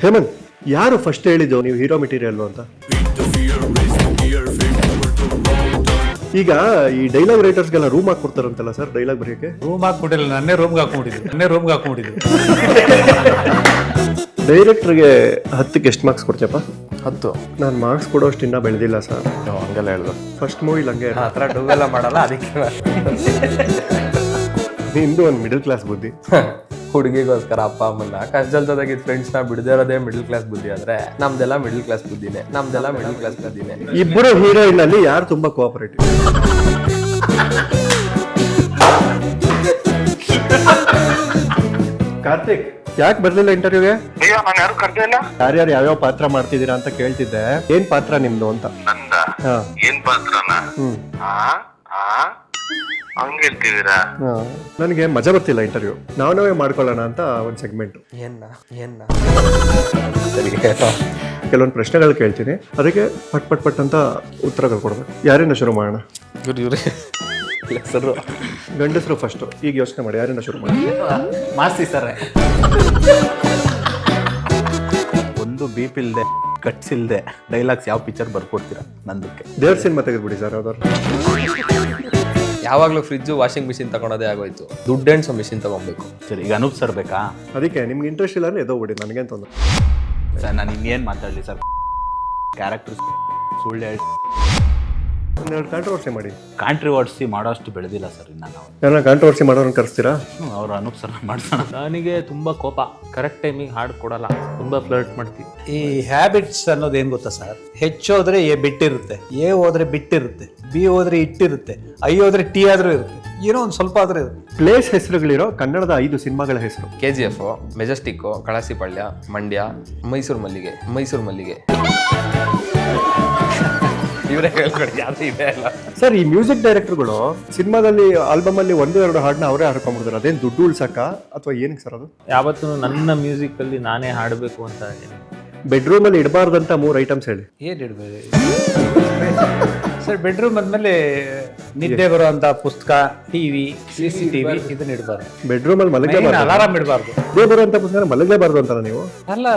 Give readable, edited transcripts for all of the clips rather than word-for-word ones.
ಹೇಮಂತ್, ಯಾರು ಫಸ್ಟ್ ಹೇಳಿದ್ದು ನೀವು ಹೀರೋ ಮೆಟೀರಿಯಲ್ ಅಂತ? ಈಗ ಈ ಡೈಲಾಗ್ ರೈಟರ್ಸ್ಗೆಲ್ಲ ರೂಮ್ ಹಾಕೊಡ್ತಾರಂತಲ್ಲ ಸರ್, ಡೈಲಾಗ್ ಬರೆಯೋಕೆ? ರೂಮ್ ಹಾಕ್ಬಿಟ್ಟಿಲ್ಲ, ನನ್ನೇ ರೂಮ್ಗೆ ಹಾಕ್ಬಿಟ್ಟಿದ್ದು. ಡೈರೆಕ್ಟರ್ಗೆ 10ಕ್ಕೆ ಎಷ್ಟು ಮಾರ್ಕ್ಸ್ ಕೊಡ್ತೀಯಪ್ಪ? 10. ನಾನು ಮಾರ್ಕ್ಸ್ ಕೊಡೋಷ್ಟು ಇನ್ನೂ ಬೆಳೆದಿಲ್ಲ ಸರ್. ಹಂಗೆಲ್ಲ ಹೇಳ್ದು. ಫಸ್ಟ್ ಮೂವಿಲಿ ಹಂಗೆ ಆ ಥರ ಡೂವೆಲ್ಲ ಮಾಡಲ್ಲ, ಅದಕ್ಕೆ ನಿಂದು ಒಂದು ಮಿಡಲ್ ಕ್ಲಾಸ್ ಬುದ್ಧಿ. ಹುಡುಗಿಗೋಸ್ಕರ ಅಪ್ಪ ಅಮ್ಮನ್ನ ಕಷ್ಟದಲ್ದಾಗಿದ್ದ ಫ್ರೆಂಡ್ಸ್ನ ಬಿಡದಿರೋದೇ ಮಿಡಲ್ ಕ್ಲಾಸ್ ಬುದ್ಧಿ ಆದ್ರೆ ನಮ್ದೆಲ್ಲ ಮಿಡಲ್ ಕ್ಲಾಸ್ ಬುದ್ಧಿನೇ. ಇಬ್ಬರು ಹೀರೋಯಿನ್ ಅಲ್ಲಿ ಯಾರು ತುಂಬಾ ಕೋಆಪರೇಟಿವ್? ಕಾರ್ತಿಕ್, ಯಾಕೆ ಬರ್ಲಿಲ್ಲ ಇಂಟರ್ವ್ಯೂಗೆ? ನಾನು ಯಾರು ಕರ್ದಿಲ್ಲ. ಯಾರ್ಯಾರು ಯಾವ್ಯಾವ ಪಾತ್ರ ಮಾಡ್ತಿದ್ದೀರಾ ಅಂತ ಕೇಳ್ತಿದ್ದೆ. ಏನ್ ಪಾತ್ರ ನಿಮ್ದು ಅಂತ? ನಂದ ಏನ್ ಪಾತ್ರನ? ಹಂಗ ಹೇಳ್ತಿದ್ದೀರಾ? ನನಗೆ ಮಜಾ ಬರ್ತಿಲ್ಲ ಇಂಟರ್ವ್ಯೂ. ನಾವೇ ಮಾಡ್ಕೊಳ್ಳೋಣ ಅಂತ ಒಂದು ಸೆಗ್ಮೆಂಟ್. ಏನ್ನ ಸರಿ, ಕೆಲವೊಂದು ಪ್ರಶ್ನೆಗಳು ಕೇಳ್ತೀನಿ, ಅದಕ್ಕೆ ಪಟ್ ಅಂತ ಉತ್ತರಗಳು ಕೊಡ್ಬೇಕು. ಯಾರಿಂದ ಶುರು ಮಾಡೋಣ? ಹೆಸರು ಗಂಡಸರು ಫಸ್ಟ್. ಈಗ ಯೋಚನೆ ಮಾಡಿ, ಯಾರಿಂದ ಶುರು ಮಾಡಿ? ಮಾಸ್ತಿ ಸರ್. ಒಂದು ಬೀಪ್ ಇಲ್ಲದೆ ಕಟ್ಸ್ ಇಲ್ಲದೆ ಡೈಲಾಗ್ಸ್ ಯಾವ ಪಿಕ್ಚರ್ ಬರ್ಕೊಡ್ತೀರಾ ನಂದಕ್ಕೆ? ದೇವ್ರ ಸಿನಿಮಾ ತೆಗೆದ್ಬಿಡಿ ಸರ್ ಯಾವ್ದಾರು. ಯಾವಾಗ್ಲೂ ಫ್ರಿಜ್ಜು ವಾಷಿಂಗ್ ಮಿಷಿನ್ ತಗೊಳೋದೇ ಆಗೋಯ್ತು. ದುಡ್ಡು ಎಣ್ಸೋ ಮಿಷಿನ್ ತಗೊಬೇಕು. ಸರಿ, ಈಗ ಅನೂಪ್ ಸರ್ ಬೇಕಾ? ಅದಕ್ಕೆ ನಿಮ್ಗೆ ಇಂಟ್ರೆಸ್ಟ್ ಇಲ್ಲ ಅಂದ್ರೆ ಎದೋಗ್ಬಿಡಿ, ನನಗೇನು ತೊಂದರೆ. ಸರ್ ನಾನು ಇನ್ನೇನು ಮಾತಾಡಲಿ ಸರ್, ಕ್ಯಾರೆಕ್ಟರ್ ಸುಳ್ಳು ಹೇಳಿ ಒಂದೆರಡು ಕಾಂಟ್ರವರ್ಸಿ ಮಾಡಿ. ಕಾಂಟ್ರಿವರ್ಸಿ ಮಾಡೋಷ್ಟು ಬೆಳೆದಿಲ್ಲ ಸರ್ ಇನ್ನು ನಾವು. ಯಾರನ್ನ ಕಾಂಟ್ರವರ್ಸಿ ಮಾಡೋರನ್ನ ಕರೆಸ್ತೀರಾ? ಅವ್ರು ಅನೂಪ್ ಸರ್ ಮಾಡ್ಸೋಣ. ನನಗೆ ತುಂಬ ಕೋಪ, ಕರೆಕ್ಟ್ ಟೈಮಿಗೆ ಹಾಡು ಕೊಡಲ್ಲ, ತುಂಬ ಫ್ಲರ್ಟ್ ಮಾಡ್ತೀವಿ. ಈ ಹ್ಯಾಬಿಟ್ಸ್ ಅನ್ನೋದು ಏನ್ ಗೊತ್ತಾ ಸರ್? ಹೆಚ್ಚೋದ್ರೆ ಎ ಬಿಟ್ಟಿರುತ್ತೆ, ಎ ಹೋದ್ರೆ ಬಿಟ್ಟಿರುತ್ತೆ, ಬಿ ಹೋದ್ರೆ ಇಟ್ಟಿರುತ್ತೆ, ಐ ಹೋದ್ರೆ ಟಿ ಆದ್ರೂ ಇರುತ್ತೆ, ಏನೋ ಒಂದು ಸ್ವಲ್ಪ ಆದ್ರೂ ಇರುತ್ತೆ. ಪ್ಲೇಸ್ ಹೆಸರುಗಳಿರೋ ಕನ್ನಡದ 5 ಸಿನಿಮಾಗಳ ಹೆಸರು. KGF, ಮೆಜೆಸ್ಟಿಕ್, ಕಳಸಿಪಾಳ್ಯ, ಮಂಡ್ಯ, ಮೈಸೂರು ಮಲ್ಲಿಗೆ. ಇವರೇ ಹೇಳ್ಕೊಡಿ, ಯಾವ್ದು ಇದೆ ಅಲ್ಲ ಸರ್. ಈ ಮ್ಯೂಸಿಕ್ ಡೈರೆಕ್ಟರ್ಗಳು ಸಿನಿಮಾದಲ್ಲಿ ಆಲ್ಬಮ್ ಅಲ್ಲಿ 1-2 ಹಾಡನ್ನ ಅವರೇ ಹಾಡ್ಕೊಂಡ್ಬಿಡ್ತಾರೆ. ಅದೇನು ದುಡ್ಡು ಉಳ್ಸಕ್ಕ ಅಥವಾ ಏನಕ್ಕೆ ಸರ್ ಅದು? ಯಾವತ್ತೂ ನನ್ನ ಮ್ಯೂಸಿಕಲ್ಲಿ ನಾನೇ ಹಾಡಬೇಕು ಅಂತ. ಬೆಡ್ರೂಮ್ ಅಲ್ಲಿ ಇಡಬಾರ್ದಂತ 3 ಐಟಮ್ಸ್ ಹೇಳಿ. ಏನ್ ಇಡ್ಬೇಕು ಸರ್? ಬೆಡ್ರೂಮ್ ಅಂದ್ಮೇಲೆ ನಿದ್ದೆ ಬರುವಂತ ಪುಸ್ತಕ, ಟಿವಿ, CCTV ಇದನ್ನ ಇಡಬಾರ್ದು. ಬೆಡ್ರೂಮ್ ಅಲ್ಲಿ ಮಲಗಲೇಬಾರ್ದು. ಅಲಾರಾಮ್ ಇಡಬಾರ್ದು. ನಿದ್ದೆ ಬರುವಂತ ಪುಸ್ತಕ ಮಲಗಲೇಬಾರ್ದು ಅಂತಾರ ನೀವು? ಅಲ್ಲ,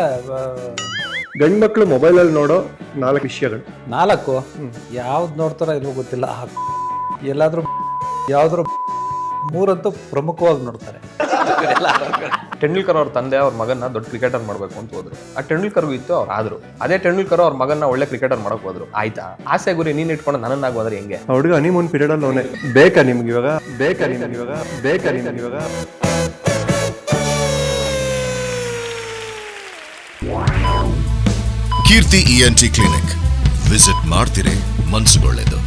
ಗಂಡು ಮಕ್ಕಳು ಮೊಬೈಲ್ ಅಲ್ಲಿ ನೋಡೋ 4 ವಿಷಯಗಳು. 4 ಯಾವ್ದು ನೋಡ್ತಾರೋ ಇಲ್ವೋ ಗೊತ್ತಿಲ್ಲ. ಎಲ್ಲಾದ್ರೂ ಯಾವ್ದಾದ್ರು 3 ಅಂತೂ ಪ್ರಮುಖವಾಗಿ ನೋಡ್ತಾರೆ. ಟೆಂಡೂಲ್ಕರ್ ಅವ್ರ ತಂದೆ ಅವ್ರ ಮಗನ್ನ ದೊಡ್ಡ ಕ್ರಿಕೆಟರ್ ಮಾಡ್ಬೇಕು ಅಂತ ಹೋದ್ರು. ಆ ಟೆಂಡೂಲ್ಕರ್ಗೂ ಇತ್ತು, ಅವ್ರು ಆದ್ರು. ಅದೇ ಟೆಂಡೂಲ್ಕರ್ ಅವ್ರ ಮಗನ್ನ ಒಳ್ಳೆ ಕ್ರಿಕೆಟರ್ ಮಾಡಕ್ ಹೋದ್ರು. ಆಯ್ತಾ, ಆಸೆ ಗುರಿ ನೀನ್ ಇಟ್ಕೊಂಡು ನನ್ನನ್ನಾಗೋದ್ರೆ ಹೆಂಗೆ? ಹುಡುಗ ಹನಿಮೂನ್ ಪೀರಿಯಡ್ ಅಲ್ಲಿ ಅವನೇ. ಬೇಕಾ ನಿಮ್ಗೆ ಇವಾಗ? ಕೀರ್ತಿ ENT ಕ್ಲಿನಿಕ್ ವಿಸಿಟ್ ಮಾಡ್ತಿರೇ ಮನ್ಸುಗೊಳ್ಳೆದು.